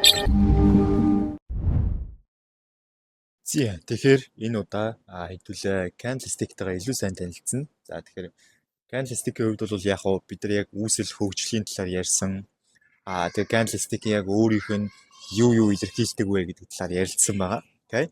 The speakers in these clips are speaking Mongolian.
Тэгэхээр энэ удаа хэдүүлээ Candlestick-тэйгээ илүү сайн танилцсан. За тэгэхээр Candlestick-ийн хувьд бол яг уу бид нар яг үүсэл хөгжлийн талаар ярьсан. Тэгээ Candlestick-ийн яг өөрийнх нь юу илэрхийлдэг вэ гэдэг талаар ярилцсан байгаа. Окей.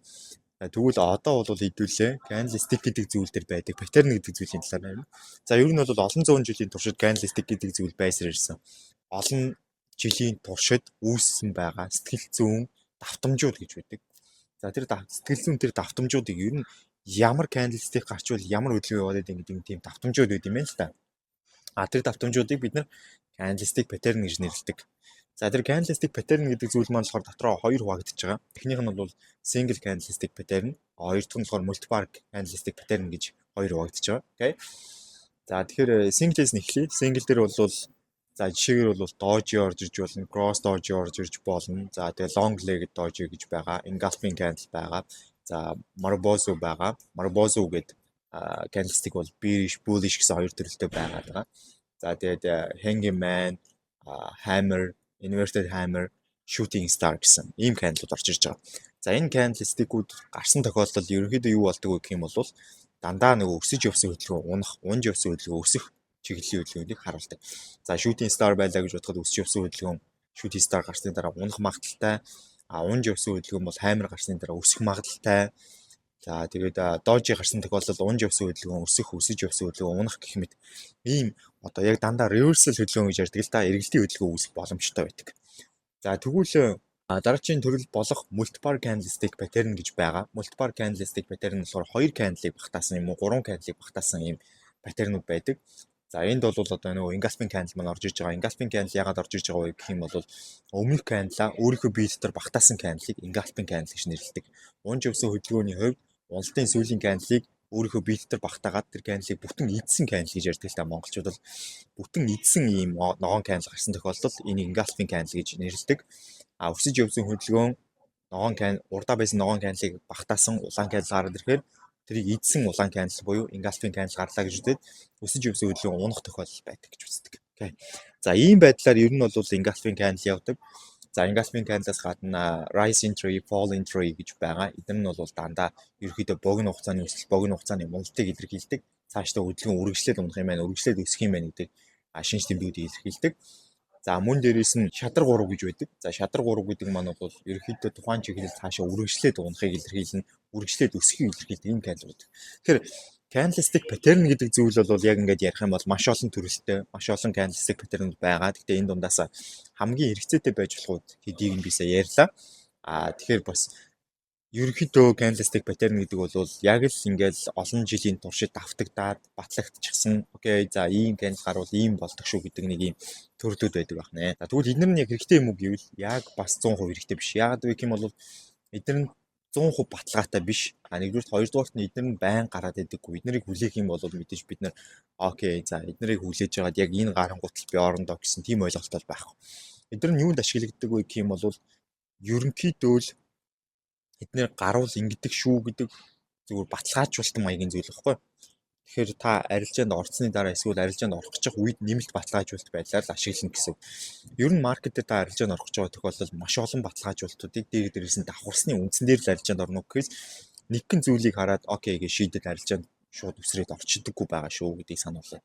Тэгвэл одоо бол хэдүүлээ Candlestick гэдэг зүйл дээр байдаг паттерн гэдэг зүйлийн талаар ярина. За ер нь бол олон зуун жилийн туршид Candlestick гэдэг зүйл байсаар ирсэн. Олон жилийн туршид үүссэн байгаа сэтгэл зүйн давтамжууд гэж байдаг. За тэр сэтгэл зүйн тэр давтамжуудыг ер нь ямар Candlestick гарчвал ямар хөдөлгөөн яваад байдаг гэдэг тийм давтамжууд байд юм байна л та. Тэр давтамжуудыг бид нар Candlestick pattern гэж нэрлэдэг. За тэр Candlestick pattern гэдэг зүйл маань болохоор дотроо хоёр хуваагдаж байгаа. Эхнийх нь бол single Candlestick pattern, хоёр дахь нь болохоор multi-bar Candlestick pattern гэж хоёр хуваагдаж байгаа. Окей. За тэгэхээр single-ээс нэхлэе. Single дээр бол за жишээгээр бол doji орж ирж болно, cross doji орж ирж болно. За тэгээ long legged doji гэж байгаа, engulfing candle байгаа. За Marubozu байгаа. Marubozu гэдэг Candlestick бол bearish, bullish гэсэн хоёр төрөлтэй байгаа. За тэгээд hanging man, hammer, inverted hammer, shooting star гэсэн ийм candle орж ирж байгаа. За энэ Candlestick-үүд гарсан тохиолдолд ерөнхийдөө юу болдог вэ гэх юм бол дандаа нөгөө өсөж явсан хөдөлгөөн унж явсан хөдөлгөөн өсөх чиглэлийн хөдөлгөөнийг харуулдаг. За shooting star байлаа гэж бодоход өсөж явсан хөдөлгөөн shooting star гарсны дараа унах магадaltaй, унж явсан хөдөлгөөн бол hammer гарсны дараа өсөх магадaltaй. За тэгээд doji гарсан тохиолдолд унж явсан хөдөлгөөн өсөж явсан хөдөлгөөн унах гэх мэт ийм одоо яг дандаа reversal хөдөлгөөн гэж ярьдаг л да, эргэлтийн хөдөлгөөн үүсэх боломжтой байдаг. За тэгвэл дараагийн төрөл болох multi-bar Candlestick pattern гэж байгаа. Multi-bar Candlestick pattern болохоор 2 candle-ыг багтаасан юм уу 3 candle-ыг багтаасан ийм паттернууд байдаг. За энд бол одоо нөгөө engulfing candle маань орж иж байгаа. Engulfing candle яагаад орж иж байгаа вэ гэх юм бол өмнөх candle өөрийнхөө бие дотор багтаасан candle-ыг engulfing candle гэж нэрлэдэг. Унж явсан хөдөлгөөний хувьд уналтын сүүлийн candle-ыг өөрийнхөө бие дотор багтаагаад тэр candle-ыг бүтэн идсэн candle гэж ярьдаг л та монголчууд бол бүтэн идсэн ийм ногоон candle гарсан тохиолдолд энийг engulfing candle гэж нэрлэдэг. Өсөж явсан хөдөлгөөн ногоон candle урдаа байсан ногоон candle-ыг багтаасан улаан candle гараад ирэхээр тэрийг идсэн улаан candle буюу engulfing candle гарлаа гэж үзээд өсөж явсан хөдөлгөөн унах тохиолдол байдаг гэж үздэг. Окей. За ийм байдлаар ер нь бол engulfing candle явдаг. За engulfing candle-аас гадна rise entry, fall entry гэж байгаа. Эдгээр нь бол дандаа ерөөхдөө богино хугацааны өсөлт, богино хугацааны муналтыг илэрхийлдэг. Цаашдаа хөдөлгөөн үргэлжлээд унах юм байна, үргэлжлээд өсөх юм байна гэдэг шинж тэмдгүүдийг илэрхийлдэг. За мөн дээрээс нь шадар 3 гэж байдаг. За шадар 3 гэдэг маань бол ерөөхдөө тухайн чиглэл цаашаа үргэлжлээд унахыг илэрхийлнэ, үргэлжлээд өсөхийг илэрхийлдэг энэ candle байдаг. Тэгэхээр Candlestick pattern гэдэг зүйл бол яг ингээд ярих юм бол маш олон төрөлтэй, маш олон Candlestick pattern байгаа. Гэхдээ энэ дундаас хамгийн хэрэгцээтэй байж болох хэдийг нь бисаа ярьлаа. Тэгэхээр бас ерөнхийдөө Candlestick pattern гэдэг бол яг л ингээд олон жилийн туршид давтагдаад батлагдчихсан. Окей, за ийм candle гарвал ийм болдог шүү гэдэг нэг ийм төрлүүд байдаг байна. За тэгвэл эдгээр нь яг хэрэгтэй юм уу гэвэл яг бас 100% хэрэгтэй биш. Яагаад вэ гэх юм бол эдгээр нь 100% баталгаатай биш. Нэгдүгээр, хоёрдугаарт нь эдгээр нь байн гараад идэггүй. Эднэрийг хүлээх юм бол мэдээж бид нар окей, за эднэрийг хүлээж байгаад яг энэ гарангуутал би орондоо гэсэн тийм ойлголттой байхгүй. Эдгээр нь юунд ашигладаг вэ гэх юм бол ерөнхийдөө л эдгээр гарвал ингэдэг шүү гэдэг зүгээр баталгаажуулалтан маягийн зүйл байхгүй. Тэгэхээр та арилжаанд орцсны дараа эсвэл арилжаанд орох гэж үед нэмэлт баталгаажуулалт байдлаар л ашиглана гэсэн. Ер нь маркет дээр та арилжаанд орох гэж байгаа тохиолдолд маш олон баталгаажуулалтуудыг дээрээс нь давхарсны үндсэн дээр л арилжаанд орно гэхээс нэгэн зүйлийг хараад окей гэж шийдэл арилжаанд шууд үсрээд орчдоггүй байгаа шүү гэдгийг сануулъя.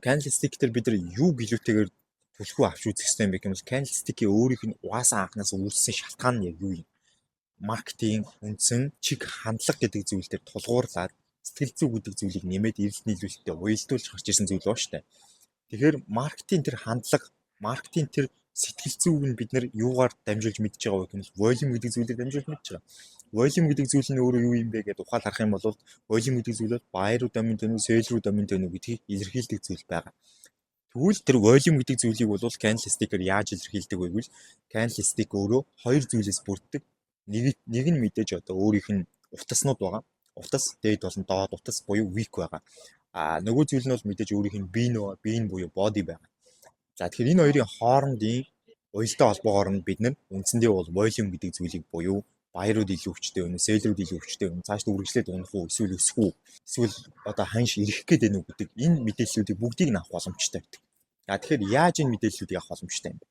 Candlestick дээр бид нар юу гэлүүтэйгээр түлхүү авч үзэх хэрэгтэй юм бэ гэвэл Candlestick-ийн өөрийнх нь угаасаа анханаас үүссэн шалтгаан нь яг юу юм? Маркетинг, үндсэн, чиг хандлага гэдэг зүйл дээр тулгуурлаад сэтгэл зүй гэдэг зүйлийг нэмээд эрэлт нийлүүлэлтэд уялдуулж гарч ирсэн зүйл боо штэ. Тэгэхээр маркетинг тэр хандлага, маркетинг тэр сэтгэл зүйг нь бид нар юугаар дамжуулж мэдж байгаа вэ гэвэл volume гэдэг зүйлээр дамжуулж мэдж байгаа. Volume гэдэг зүйл нь өөрөө юу юм бэ гэдээ ухаал харах юм бол volume гэдэг зүйл бол buy руу доминт өнө, sell руу доминт өнө гэдгийг илэрхийлдэг зүйл байгаа. Тэгвэл тэр volume гэдэг зүйлийг бол Candlestick-ээр яаж илэрхийлдэг вэ гэвэл Candlestick өөрөө хоёр зүйлээс бүрддэг. Нэг нь мэдээж одоо өөрийнх нь утаснууд байгаа. Утас дээд болон доод утас буюу weak байгаа. Нөгөө зүйл нь бол мэдээж өөрийнх нь bean буюу body байгаа. За тэгэхээр энэ хоёрын хоорондын уялдаа холбоогоор нь бид нар үндсэндээ бол volume гэдэг зүйлийг буюу buy-рууд илүү хүчтэй өнө, sell-рууд илүү хүчтэй өнө, цаашдаа үргэлжлээд унах уу, эсвэл өсөх үү, эсвэл одоо ханш ирэх гээд байна уу гэдэг энэ мэдээллүүдийг бүгдийг нь авах боломжтой байдаг. Тэгэхээр яаж энэ мэдээллүүдийг авах боломжтой юм бэ?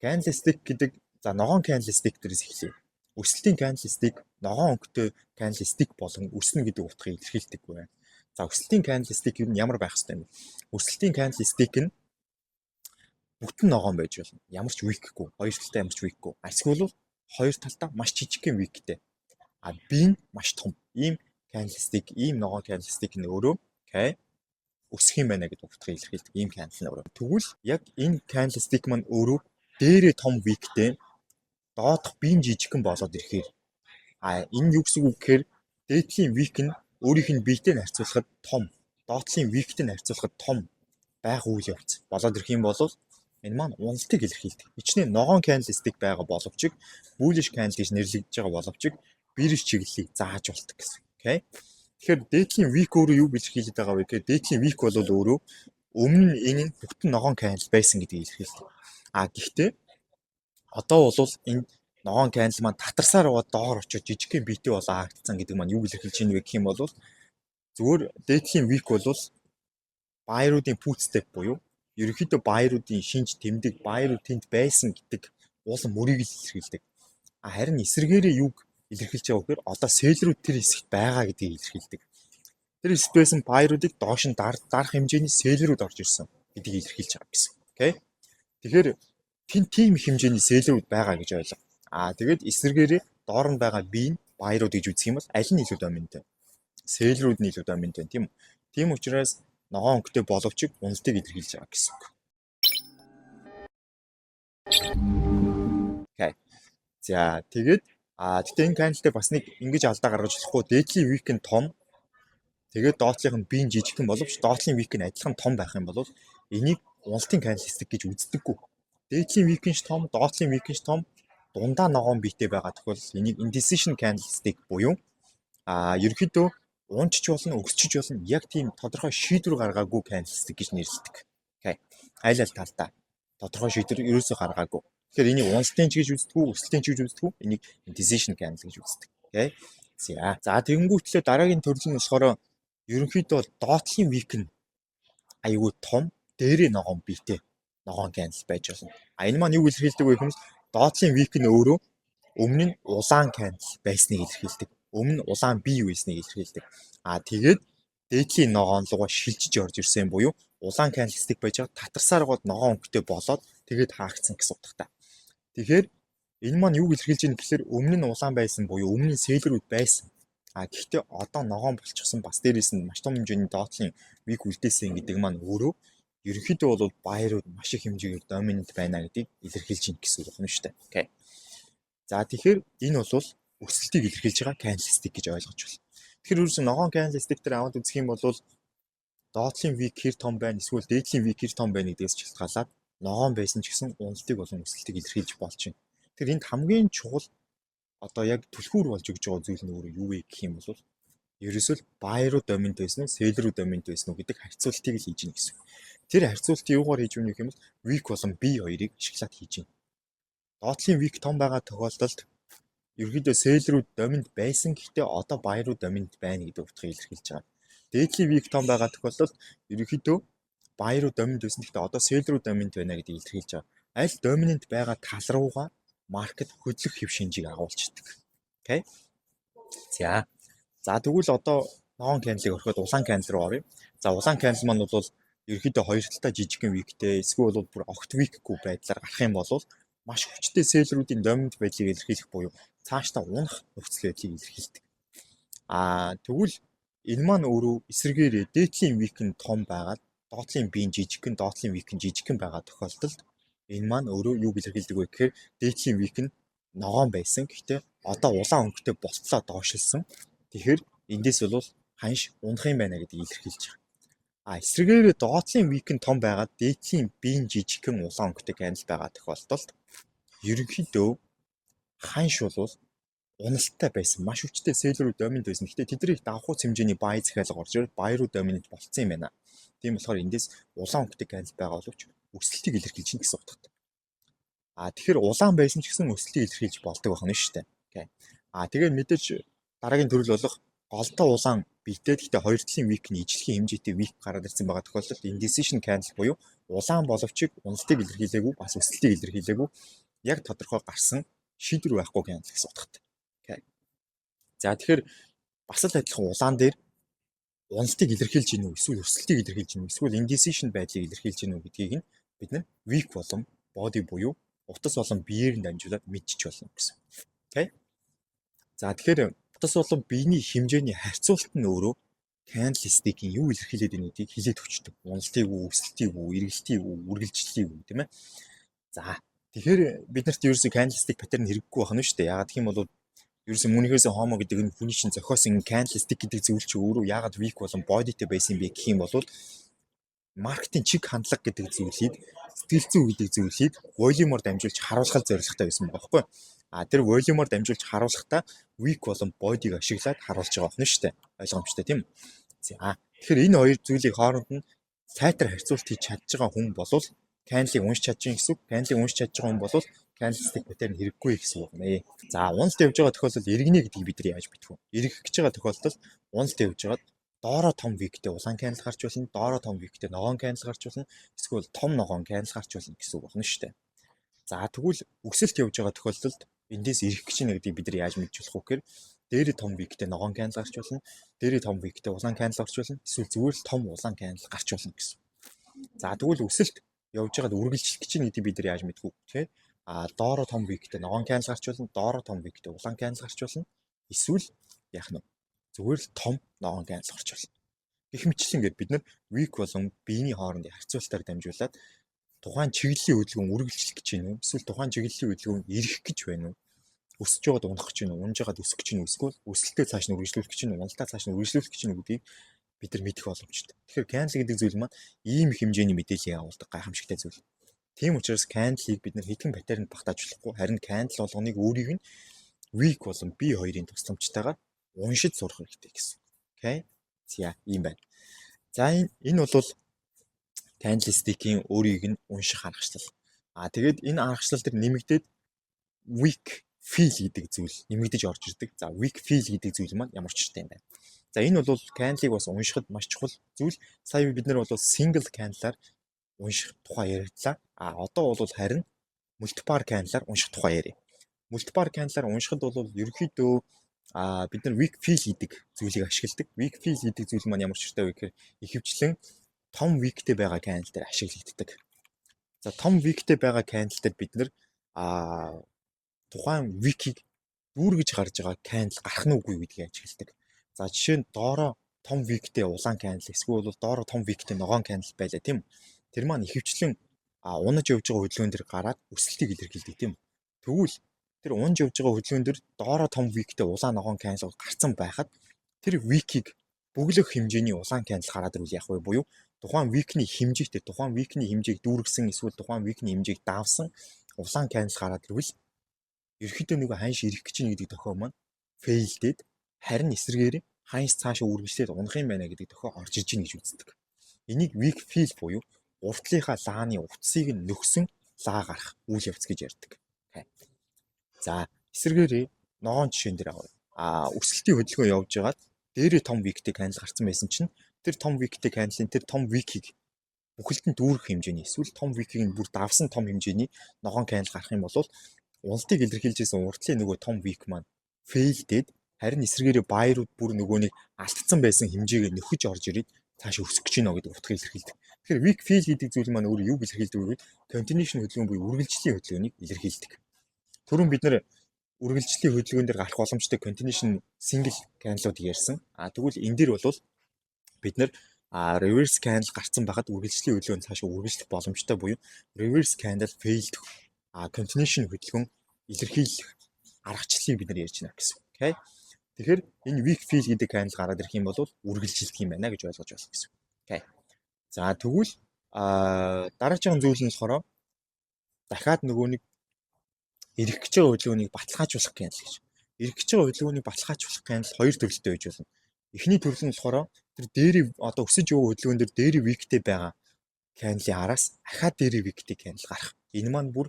Candlestick гэдэг За ногоон candlestick дээрээс эхлэе. Өсөлтийн candlestick ногоон өнгөтэй candlestick болон өснө гэдэг утгыг илэрхийлдэггүй байна. За өсөлтийн candlestick юу ямар байх ёстой юм бэ? Өсөлтийн candlestick нь бүтэн ногоон байж болно. Ямар ч weak-гүй, хоёр талтай ямар ч weak-гүй. Эсвэл хоёр талтай маш жижигхэн weak-тэй. Би нь маш том. Ийм candlestick, ийм ногоон candlestick нь өөрөө өсөх юм байна гэдэг утгыг илэрхийлдэг. Ийм candle нь өөрөө. Тэгвэл яг энэ candlestick маань өөрөө дээрээ том weak-тэй, доодох би нь жижигхэн болоод ирэхээр энэ юу гэсэн үг гэхээр дээдлийн weak нь өөрийнх нь биетэй харьцуулахад том, доотлын weak-тэй харьцуулахад том байх үйл явц болоод ирэх юм бол энэ маань уналтыг илэрхийлдэг. Хичнээн ногоон candlestick байгаа боловч bullish candle гэж нэрлэгдэж байгаа боловч bearish чиглэлийг зааж болдог гэсэн. Окей. Тэгэхээр дээдлийн weak өөрөө юу илэрхийлээд байгаа вэ гэхээр дээдлийн weak бол өөрөө өмнө нь энэ бүтэн ногоон candle байсан гэдгийг илэрхийлдэг. Гэхдээ одоо бол энэ ногоон candle маань татарсаар яваад доор очиж жижигхэн биетэй болоо хаагдсан гэдэг маань юу илэрхийлж байна вэ гэх юм бол зүгээр дээдлийн weak бол buyer-уудын put step буюу ерөнхийдөө buyer-уудын шинж тэмдэг, buyer-ууд тэнд байсан гэдэг уулан мөрийг л илэрхийлдэг. Харин эсрэгээрээ юг илэрхийлж байгаа гэхээр одоо seller-ууд тэр хэсэгт байгаа гэдгийг илэрхийлдэг. Тэр хэсэгт байсан buyer-уудыг доош нь дарах хэмжээний seller-ууд орж ирсэн гэдгийг илэрхийлж байгаа гэсэн. Окей. Тэгэхээр тийм их хэмжээний seller-ууд байгаа гэж ойлго. Тэгээд эсрэгээрээ доор нь байгаа B нь buyer-ууд гэж үзэх юм бол аль нь илүү доминант вэ? Seller-ууд нь илүү доминант байна, тийм үү? Тийм учраас ногоон өнгөтэй боловч уналтыг илэрхийлж байгаа гэсэн үг. Окей. За тэгээд тэгтээ энэ candle-тэй бас нэг ингэж алдаа гаргаж болохгүй. Дээдлийн weak нь том. Тэгээд доотлынх нь B нь жижигхэн боловч доотлын weak нь адилхан том байх юм бол энийг уналтын candlestick гэж үздэггүй. Дээдлийн weak нь ч том, доотлын weak нь ч том, дундаа ногоон биетэй байгаа тохиолдолд энийг indecision candlestick буюу ерөнхийдөө унчч болно, өсчж болно. Яг тийм тодорхой шийдвэр гаргаагүй candlestick гэж нэрлэдэг. Окей. Аль талдаа тодорхой шийдвэр ерөөсөө гаргаагүй. Тэгэхээр энийг уналтын ч гэж үздэггүй, өсөлтийн ч гэж үздэггүй. Энийг indecision candle гэж үздэг. Окей. За тэгэнгүүтлээ дараагийн төрөл нь болохоор ерөнхийдөө доотлын weak нь аюул том, дээрээ ногоон биетэй ногоон candle байж болно. Энэ маань юу илэрхийлдэг вэ гэвэл доотлын weak нь өөрөө өмнө нь улаан candle байсныг илэрхийлдэг. Өмнө нь улаан бие байсныг илэрхийлдэг. Тэгээд дээдлийн ногоон руугаа шилжиж орж ирсэн буюу улаан candlestick байж байгаа татарсаар гоод ногоон өнгөтэй болоод тэгээд хаагдсан гэсэн утгатай. Тэгэхээр энэ маань юу илэрхийлж байгаа гэхээр өмнө нь улаан байсан буюу өмнө нь seller-ууд байсан. Гэхдээ одоо ногоон болчихсон бас дээрээс нь маш том хэмжээний доотлын weak үлдээсэн гэдэг маань өөрөө ерөнхийдөө бол buyer-ууд маш их хэмжээгээр dominant байна гэдгийг илэрхийлж байна гэсэн үг байна шүү дээ. Окей. За тэгэхээр энэ бол өсөлтийг илэрхийлж байгаа candlestick гэж ойлгож байна. Тэгэхээр ерөөсөө ногоон candlestick дээр аваад үзэх юм бол доотлын weak хэр том байна, эсвэл дээдлийн weak хэр том байна гэдгээс шалтгаалаад ногоон байсан ч гэсэн уналтыг болон өсөлтийг илэрхийлж болж байна. Тэгэхээр энд хамгийн чухал одоо яг түлхүүр болж өгж байгаа зүйл нь өөрөө юу вэ гэх юм бол ерөөсөө buyer-уу доминант байсан уу, seller-уу доминант байсан уу гэдэг харьцуултыг л хийж гэнэ гэсэн. Тэр харьцуултыг юугаар хийж өгнө гэх юм бол weak болон B хоёрыг ашиглаад хийж гэнэ. Доотлын weak том байгаа тохиолдолд ерөнхийдөө seller-ууд доминант байсан гэхдээ одоо buyer-уу доминант байна гэдэг утгыг илэрхийлж байгаа. Дээдлийн weak том байгаа тохиолдолд ерөнхийдөө buyer-уу доминант байсан гэхдээ одоо seller-уу доминант байна гэдгийг илэрхийлж байгаа. Аль доминант байгаа тал руугаа маркет хөдлөх хэв шинжийг агуулчихдаг. Окей. За тэгвэл одоо ногоон candle-ыг ороход улаан candle руу оръё. За улаан candle маань бол ерөнхийдөө хоёр талтай жижигхэн weakтэй эсвэл бүр огт weakгүй байдлаар гарах юм бол маш хүчтэй seller-уудын доминант байдлыг илэрхийлэх буюу цаашдаа унах нөхцөл байдлыг илэрхийлдэг. Тэгвэл энэ маань өөрөө эсрэгээрээ дээдлийн weak нь том байгаад доотлын B нь жижигхэн, доотлын weak нь жижигхэн байгаа тохиолдолд энэ маань өөрөө юу илэрхийлдэг вэ гэхээр дээдлийн weak нь ногоон байсан. Гэхдээ одоо улаан өнгөтэй болцлоо доошилсан. Тэгэхээр эндээс бол ханш унах юм байна гэдгийг илэрхийлж байгаа. Эсрэгээрээ доотлын weak нь том байгаад дээдлийн B нь жижигхэн улаан өнгөтэй candle байгаа тохиолдолд ерөнхийдөө ханш бол уналттай байсан. Маш хүчтэй seller-ууд доминант байсан. Гэхдээ тэдний давхуц хэмжээний buy захиалга орж ирээд buyer-ууд доминант болцсон юм байна. Тийм болохоор эндээс улаан өнгөтэй candle байгаа боловч өсөлтийг илэрхийлж чинь гэсэн утгатай. Тэгэхээр улаан байсан ч гэсэн өсөлтийг илэрхийлж болдог байна шүү дээ. Окей. Тэгээд мэдээж дараагийн төрөл болох голдоо улаан биетэй гэхдээ хоёр талын weak нь ижлэхэн хэмжээтэй weak гараад ирсэн байгаа тохиолдолд indecision candle буюу улаан боловч уналтыг илэрхийлээгүй бас өсөлтийг илэрхийлээгүй яг тодорхой гарсан шийдвэр байхгүй cancel гэсэн утгатай. Окей. За тэгэхээр бас л адилхан улаан дээр уналтыг илэрхийлж гинэ үү эсвэл өсөлтийг илэрхийлж гинэ үү эсвэл indecision байдлыг илэрхийлж гинэ үү гэдгийг нь бид нар weak болон body буюу утас болон биеэр нь дамжуулаад мэдчих болно гэсэн. Окей. За тэгэхээр утас болон биений хэмжээний харьцуулт нь өөрөө cancel stick-ийн юу илэрхийлээд байна гэдгийг хилээд өчтдөг. Уналтыг үү, өсөлтийг үү, эргэлтийг үү, үргэлжлэлийг үү тийм ээ. За тэгэхээр биднэрт ерөөсөө cancel stick паттерн хэрэггүй байх нь шүү дээ. Яагаад гэх юм бол ерөөсөө мөнийхөөс хомо гэдэг нь хүний чинь зохиосон cancel stick гэдэг зүйл чи өөрөө яагаад weak болон bodyтэй байсан бэ гэх юм бол маркетинг чиг хандлага гэдэг зүйлийг сэтгэл зүй гэдэг зүйлийг волюмоор дамжуулж харуулхад зорилготой байсан байгаа байхгүй. Тэр волюмоор дамжуулж харуулахдаа weak болон bodyг ашиглаад харуулж байгаа байна шүү дээ. Ойлгомжтой тийм үү? За тэгэхээр энэ хоёр зүйлийг хооронд нь сайтар харьцуулт хийж чадж байгаа хүн болвол cancel-ийг уншиж чадж байгаа гэсэн үг. Cancel-ийг уншиж чадж байгаа хүн болвол cancel stick паттерн хэрэггүй гэсэн үг нэ. За уналт явж байгаа тохиолдолд иргэнэ гэдгийг бид нар яаж мэдэх вэ? Иргэх гэж байгаа тохиолдолд уналт явж байгаад доороо том weekтэй улаан cancel гарч болно, доороо том weekтэй ногоон cancel гарч болно, эсвэл том ногоон cancel гарч болно гэсэн үг байна шүү дээ. За тэгвэл өсөлт явж байгаа тохиолдолд эндээс ирэх гэж байна гэдгийг бид нар яаж мэдчих вэ гэхээр дээрээ том weekтэй ногоон cancel гарч болно, дээрээ том weekтэй улаан cancel гарч болно, эсвэл зүгээр л том улаан cancel гарч болно гэсэн. За тэгвэл өсөлт явж байгаад үргэлжлэх гэж байна гэдгийг бид нар яаж мэдэх вэ гэхээр доороо том weekтэй ногоон cancel гарч болно, доороо том weekтэй улаан cancel гарч болно, эсвэл яах нь зүгээр л том ногоон cancel гарч болно. Гэх мэтчлэн ингээд бид нар week болон биений хоорондын харьцуултаар дамжуулаад тухайн чиглэлийн хөдөлгөөн үргэлжлэх гэж байна уу? Эсвэл тухайн чиглэлийн хөдөлгөөн ирэх гэж байна уу? Өсөж яваад унах гэж байна уу? Унж яваад өсөх гэж байна уу? Эсвэл өсөлтөө цааш нь үргэлжлүүлэх гэж байна уу? Уналтаа цааш нь үргэлжлүүлэх гэж байна уу гэдгийг бид нар мэдэх боломжтой. Тэгэхээр cancel гэдэг зүйл маань ийм их хэмжээний мэдээлэл явуулдаг гайхамшигтай зүйл. Тийм учраас cancel-ийг бид нар хэдхэн паттернд багтааж болохгүй. Харин cancel болгоныг өөрийг нь week болон бие хоёрын тусламжтайгаар уншиж сурах хэрэгтэй гэсэн. Окей. За ийм байна. За энэ бол cancel stick-ийн өөрийг нь унших аргачлал. Тэгээд энэ аргачлал дээр нэмэгдээд weak feel гэдэг зүйл нэмэгдэж орж ирдэг. За weak feel гэдэг зүйл маань ямар ч хэрэгтэй юм байна. За энэ бол cancel-ийг бас уншихад маш чухал зүйл. Сая бид нар бол single cancel-аар унших тухай ярьлаа. Одоо бол харин multi-bar cancel-аар унших тухай ярив. Multi-bar cancel-аар уншихад бол ерөнхийдөө бид нар weak feel гэдэг зүйлийг ашигладаг. Weak feel гэдэг зүйл маань ямар ч хэрэгтэй вэ гэхээр ихэвчлэн том weekтэй байгаа cancel дээр ашиглагддаг. За том weekтэй байгаа cancel дээр бид нар тухайн week-ийг дүүргэж гарч байгаа cancel гарах нь үгүй гэдгийг ажигладаг. За жишээ нь доороо том weekтэй улаан cancel эсвэл бол доороо том weekтэй ногоон cancel байлаа тийм үү? Тэр маань ихэвчлэн унаж явж байгаа хөдөлгөөн дээр гараад өсөлтийг илэрхийлдэг тийм үү? Тэгвэл тэр унж явж байгаа хөдөлгөөн дээр доороо том weekтэй улаан ногоон cancel гарцсан байхад тэр week-ийг бөглөх хэмжээний улаан cancel гараад ирвэл яах вэ? Буюу тухайн week-ний хэмжээтэй тухайн week-ний хэмжээг дүүргэсэн эсвэл тухайн week-ний хэмжээг давсан улаан cancel гараад ирвэл ерөөхдөө нөгөө ханьш ирэх гэж нэг тохиом маань failed харин эсрэгээр ханьш цаашаа үргэлжлээд унах юм байна гэдэг тохио орж иж гин гэж үздэг. Энийг weak feel буюу уртлынхаа лааны утсыг нь нөхсөн лаа гарах үйл явц гэж ярьдаг. За эсрэгээр ногоон жишээн дээр авъя. Өсөлтийн хөдөлгөөн явж байгаад дээрээ том weekтэй cancel гарсан байсан чинь тэр том weekтэй cancel-ын тэр том week-ийг бүхэлдэн дүүрэх хэмжээний эсвэл том week-ийг нь бүр давсан том хэмжээний ногоон cancel гарах юм бол уналтыг илэрхийлжсэн уртлын нөгөө том week маань failed харин эсрэгээр баярууд бүр нөгөө нэг алдсан байсан хэмжээгээ нөхөж орж ирээд цааш өсөх гэж байна гэдэг утгыг илэрхийлдэг. Тэгэхээр weak feel гэдэг зүйл маань өөрөө юуг илэрхийлдэг вэ? Continuation хөдөлгөөн буюу үргэлжлэлийн хөдөлгөөнийг илэрхийлдэг. Түрүүн бид нэр үргэлжлэлийн хөдөлгөөн дээр гарах боломжтой continuation single cancel-уудыг ярьсан. Тэгвэл энэ дээр бол бид нэр reverse cancel гарцсан байхад үргэлжлэлийн хөдөлгөөн цаашаа үргэлжлэх боломжтой буюу reverse cancel failed continuation хөдөлгөөн илэрхийлэх аргачлалыг бид нар ярьж байна гэсэн. Окей. Тэгэхээр энэ weak feel гэдэг cancel гараад ирэх юм бол үргэлжилдэг юм байна гэж ойлгож байна гэсэн. Окей. За тэгвэл дараагийн зүйл нь болохоор дахиад нөгөө нэг ирэх гэж байгаа хөдөлгөөнийг баталгаажуулах cancel гэж. Ирэх гэж байгаа хөдөлгөөнийг баталгаажуулах cancel хоёр төрөлтэй байж болно. Эхний төрөл нь болохоор тэр дээрээ одоо өсөж яваа хөдөлгөөн дээр дээрээ weekтэй байгаа cancel-ийн араас ахаад дээрээ weekтэй cancel гарах. Энэ маань бүр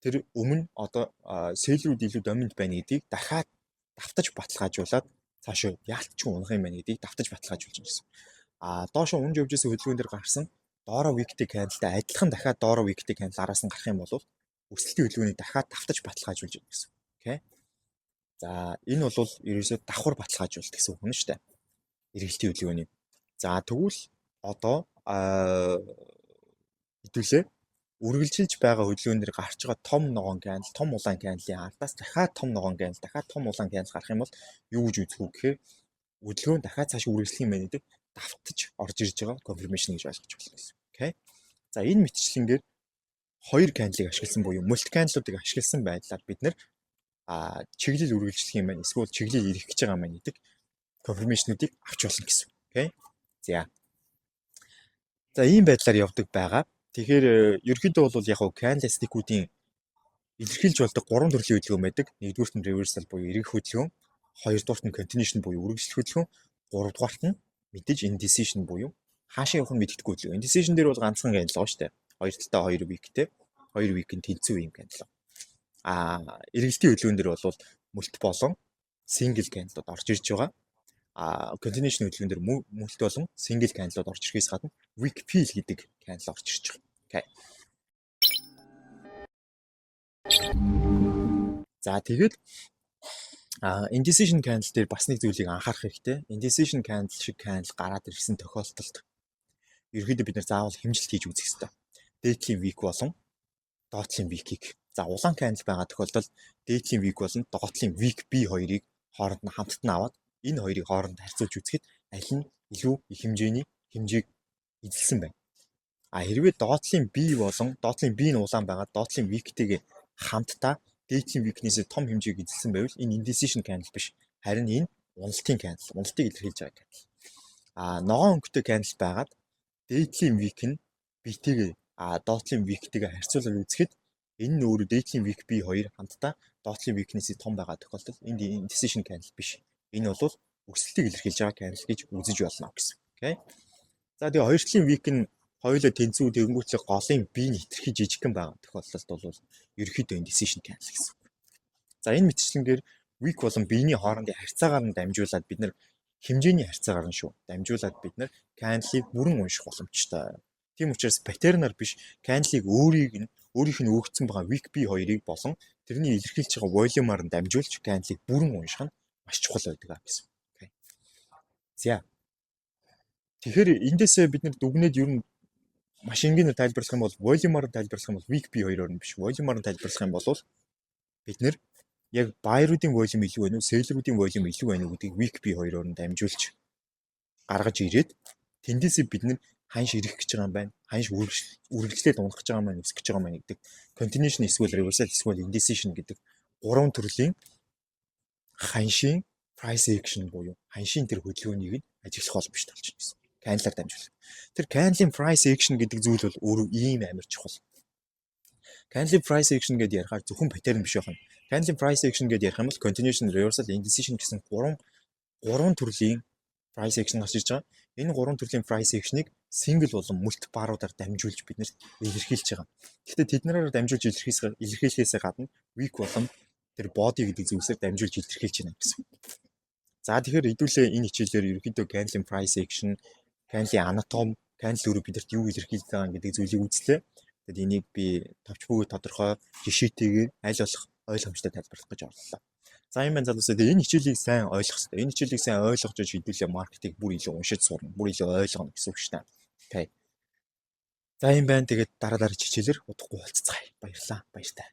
тэр өмнө одоо сэлрүүд илүү доминант байна гэдгийг дахиад давтаж баталгаажуулаад цаашаа яалтчгүй унах юм байна гэдгийг давтаж баталгаажуулж байгаа гэсэн. Доошо унж явж исэн хөдөлгөөн дээр гарсан доороо weekтэй cancel-тай адилхан дахиад доороо weekтэй cancel араас нь гарах юм бол өсөлтийн хөдөлгөөнийг дахиад давтаж баталгаажуулж байна гэсэн. Окей. За энэ бол ерөөсөө давхар баталгаажуулалт гэсэн үг юм шүү дээ. Эргэлтийн хөдөлгөөний. За тэгвэл одоо хэдүүлээ үргэлжилж байгаа хөдөлгөөнөөр гарч байгаа том ногоон кандл, том улаан кандлын ардаас дахиад том ногоон кандл, дахиад том улаан кандл гарах юм бол юу гэж үзэх үү гэхээр хөдөлгөөн дахиад цааш үргэлжлэх юм байна гэдэг давтаж орж ирж байгаа confirmation гэж ойлгож байна гэсэн. Окей. За энэ мэтчлэнгээр хоёр кандлыг ашигласан буюу мульти кандлуудыг ашигласан байдлаар бид нэр чиглэл үргэлжлэх юм байна. Эсвэл чиглэл ирэх гэж байгаа юм байна гэдэг confirmation-уудыг авч болно гэсэн. Окей. За ийм байдлаар явдаг байгаа. Тэгэхээр ерөнхийдөө бол яг хуу candlestick-үүдийн илэрхийлж болдог 3 төрлийн хөдөлгөөн байдаг. Нэгдүгüүрт нь reversal буюу эргэх хөдөлгөөн, хоёрдугаарт нь continuation буюу үргэлжлэх хөдөлгөөн, гуравдугаарт нь мэдээж indecision буюу хаашаа явах нь мэддэггүй хөдөлгөөн. Indecision дээр бол ганцхан candle байгаа шүү дээ. Хоёр талдаа 2 week-тэй. 2 week-ийн тэнцүү юм candle. Эргэлтийн хөдөлгөөн дээр бол multiple болон single candle орж ирж байгаа. Continuation хөдөлгөөн дээр multiple болон single candle орж ирэхээс гадна weak fill гэдэг candle орж ирж байгаа. Окей. За тэгээд indecision candle дээр бас нэг зүйлийг анхаарах хэрэгтэй. Indecision candle шиг candle гараад ирсэн тохиолдолд ерөнхийдөө бид нар заавал хэмжилт хийж үзэх хэрэгтэй. Дээдлийн week болон доотлын week-ийг. За улаан candle байгаа тохиолдолд дээдлийн week болон доотлын week B хоёрыг хооронд нь хамтд нь аваад энэ хоёрыг хооронд харьцуулж үзэхэд аль нь илүү их хэмжээний хэмжээг эзэлсэн байна. Хэрвээ доотлын B болон доотлын B нь улаан байгаа доотлын week-тэйгээ хамтдаа дээдлийн week-нээс том хэмжээг эзэлсэн байвал энэ indecision candle биш. Харин энэ уналтын candle, уналтыг илэрхийлж байгаа candle. Ногоон өнгөтэй candle байгаад дээдлийн week нь B-тэйгээ доотлын week-тэйгээ харьцуулаад үзэхэд энэ нь өөрөө дээдлийн week B2 хамтдаа доотлын week-нээс том байгаа тохиолдолд энэ indecision candle биш. Энэ бол өсөлтийг илэрхийлж байгаа candle гэж үзэж болно гэсэн. Окей. За тэгээ хоёр талын week нь хоёулаа тэнцүү тэгэнгүүтлээ голын B-ний хэтэрхий жижигхэн байгаа тохиолдолд бол ерөөхдөө indecision candle гэсэн. За энэ мэтчлэнгээр week болон B-ний хоорондын харьцаагаар нь дамжуулаад бид нар хэмжээний харьцаагаар нь шүү. Дамжуулаад бид нар candle-ийг бүрэн унших боломжтой. Тийм учраас паттернаар биш candle-ийг өөрийнх нь өгөгдсөн байгаа week B2-ыг болон тэрний илэрхийлж байгаа volume-аар нь дамжуулж candle-ийг бүрэн унших нь маш чухал байдаг гэсэн. Окей. За. Тэгэхээр эндээсээ бид нар дүгнээд ер нь маш энгийн тайлбарлах юм бол volume-аар тайлбарлах юм бол week B2-оор нь биш. Volume-аар тайлбарлах юм бол бид нар яг buy-руудын volume илүү байна уу, sell-руудын volume илүү байна уу гэдгийг week B2-оор нь дамжуулж гаргаж ирээд тэндээсээ бид нар ханш ирэх гэж байгаа юм байна. Ханш үргэлжлээд унах гэж байгаа юм байна, өсөх гэж байгаа юм байна гэдэг continuation эсвэл reversal эсвэл indecision гэдэг 3 төрлийн ханшийн price action буюу ханшийн тэр хөдөлгөөнийг нь ажиглах боломжтой болж байна гэсэн. Candle-аар дамжуулах. Тэр candle-ийн price action гэдэг зүйл бол өөрөө ийм амар чухал. Candle-ийн price action гэдээ ярихаар зөвхөн паттерн биш байна. Candle-ийн price action гэдээ ярих юм бол continuation, reversal, indecision гэсэн 3 төрлийн price action гарч ирж байгаа. Энэ 3 төрлийн price action-ыг single болон multiple bar-уудаар дамжуулж бид нэр илэрхийлж байгаа. Гэхдээ тэднэрээр дамжуулж илэрхийлэхээс гадна week болон тэр body гэдэг зүйлсээр дамжуулж илэрхийлж байна гэсэн. За тэгэхээр хэдүүлээ энэ хичээлээр ерөнхийдөө candle-ийн price action, candle-ийн anatomy, candle өөрөө бидэрт юу илэрхийлж байгаа гэдэг зүйлийг үзлээ. Тэгэд энийг би товч бүгд тодорхой жишээтэйгээр аль болох ойлгомжтой тайлбарлах гэж орлоо. За юм байна залуусаа. Энэ хичээлийг сайн ойлгох хэрэгтэй. Энэ хичээлийг сайн ойлгож хэдүүлээ маркетинг бүр илүү уншиж сурна, бүр илүү ойлгоно гэсэн үг шүү дээ. Окей. За юм байна. Тэгээд дараа хичээлээр удахгүй уулзцгаая. Баярлалаа. Баяртай.